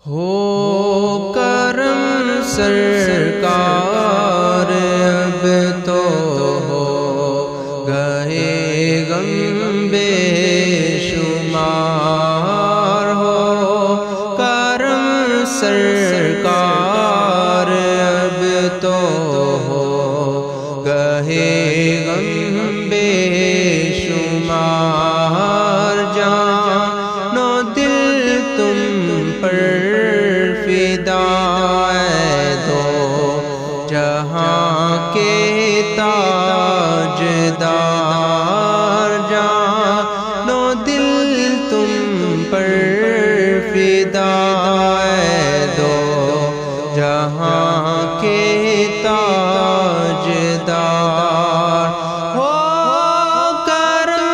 ہو کرم سرکار اب تو ہو گئے غم بے شمار، ہو کرم سرکار اب تو ہو گئے غم بے شمار، جان و دل تم پر فدا ہے دو جہاں کے تاجدار، جان و دل تم پر فدا ہے دو جہاں کے تاجدار، ہو کرم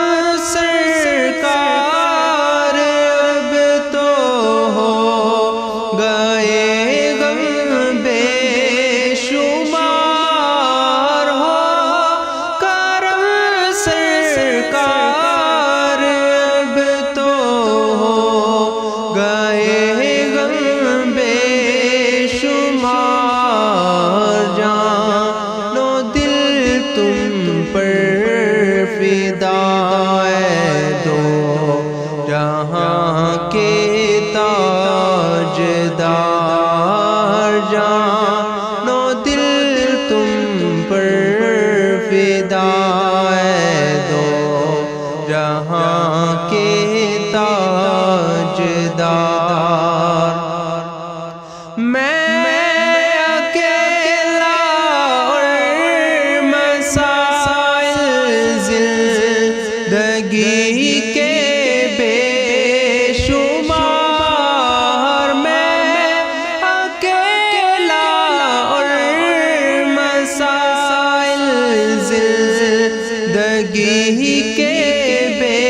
سرکار اب تو ہو گئے غم بے شمار، ہو کرم سرکار اب تو ہو گئے غم بے شمار، جان و دل تم پر فدا ہے دو جہاں کے تاجدار، جان و دل تم پر فدا ہے دو جہاں کے تاجدار، میں اکیلا اور مسائل زندگی کے بے شمار، میں اکیلا اور مسائل زندگی کے بے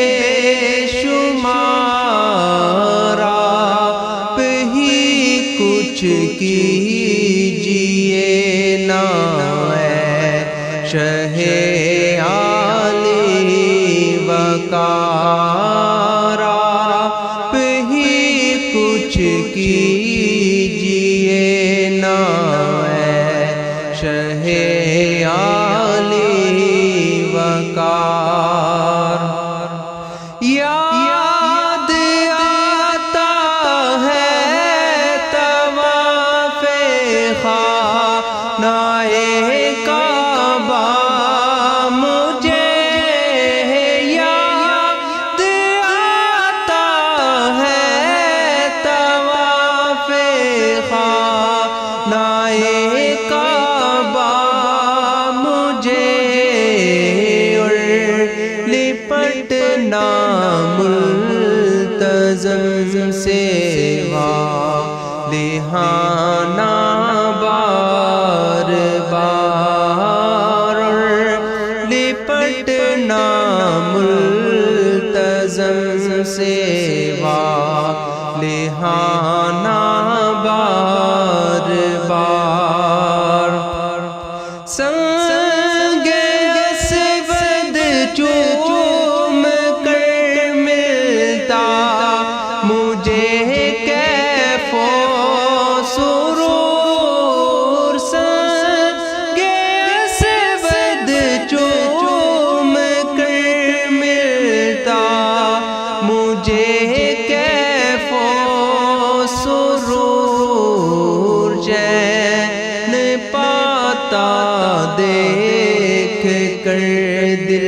شمار، آپ ہی کچھ کیجئے نا اے شہ عالی وقار، آپ ہی کچھ کیجئے نا اے شہ عالی وقار، یاد آتا ہے طواف خانہ کعبہ مجھے، یاد آتا ہے طواف خانہ کعبہ مجھے، اور لپٹنا ملتزم سے لہانا بار بار، اور لپٹنا ملتزم سے لہانا بار بار، سنگ اسود چوم کر ملتا مجھے کیف و سرور، سنگ اسود چوم کر ملتا مجھے کیف و سرور، چین پاتا دیکھ کر دل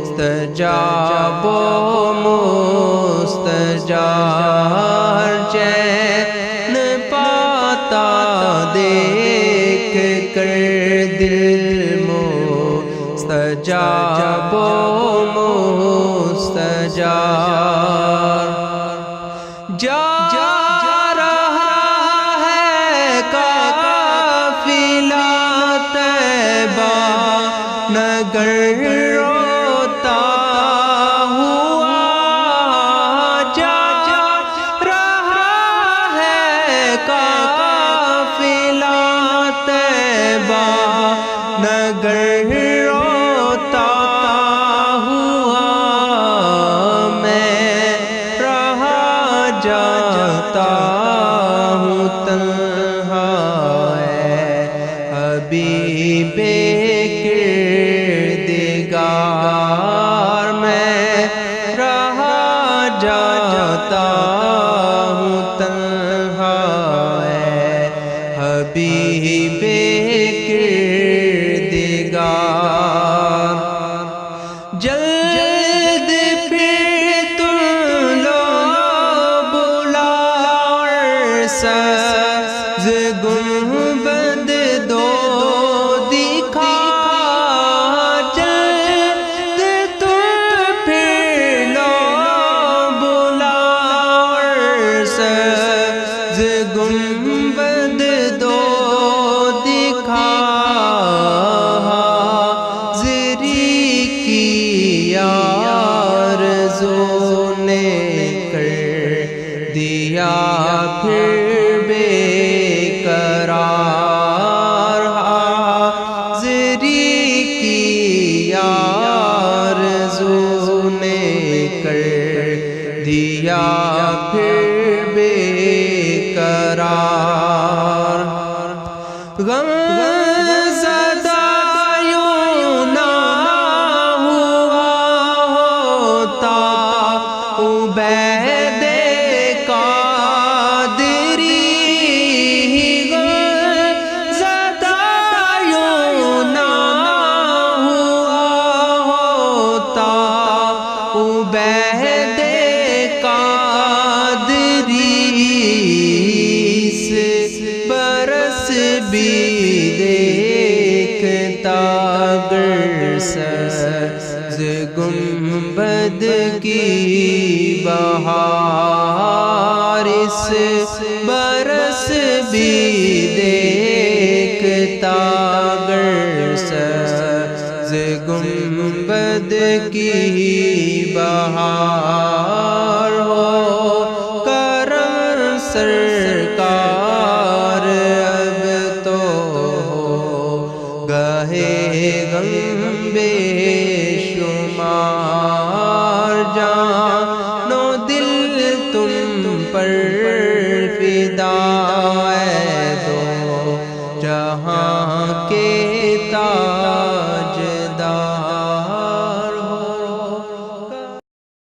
مستجاب و مستجار، چین پاتا دیکھ کر دل مستجاب و مستجار، جا رہا ہے قافلہ طیبہ نگر روتا ہوا، جا رہا ہے قافلہ طیبہ نگر روتا ہوا، میں رہا جا ہوں تنہا اے حبیب کردگار میں رہا جاتا ہوں تنہا اے حبیب کردگار جلد پھر تم لو بلاؤ سبز گنبد دو دکھا جلد تم پھر لو بلاؤ سبز گنبد دو دکھا دیا پھر بے قرار حاضری کی آرزو نے کر دیا پھر بے قرار غم زدہ یوں نہ ہوا ہوتا عبید عبید قادری سے برس بھی دیکھتا گر سبز گنبد کی بہار اس برس بھی دیکھتا گر سبز گنبد کی بہار ہو کرم سرکار اب تو ہو گہے غم بے شمار جان و دل تم پر فدا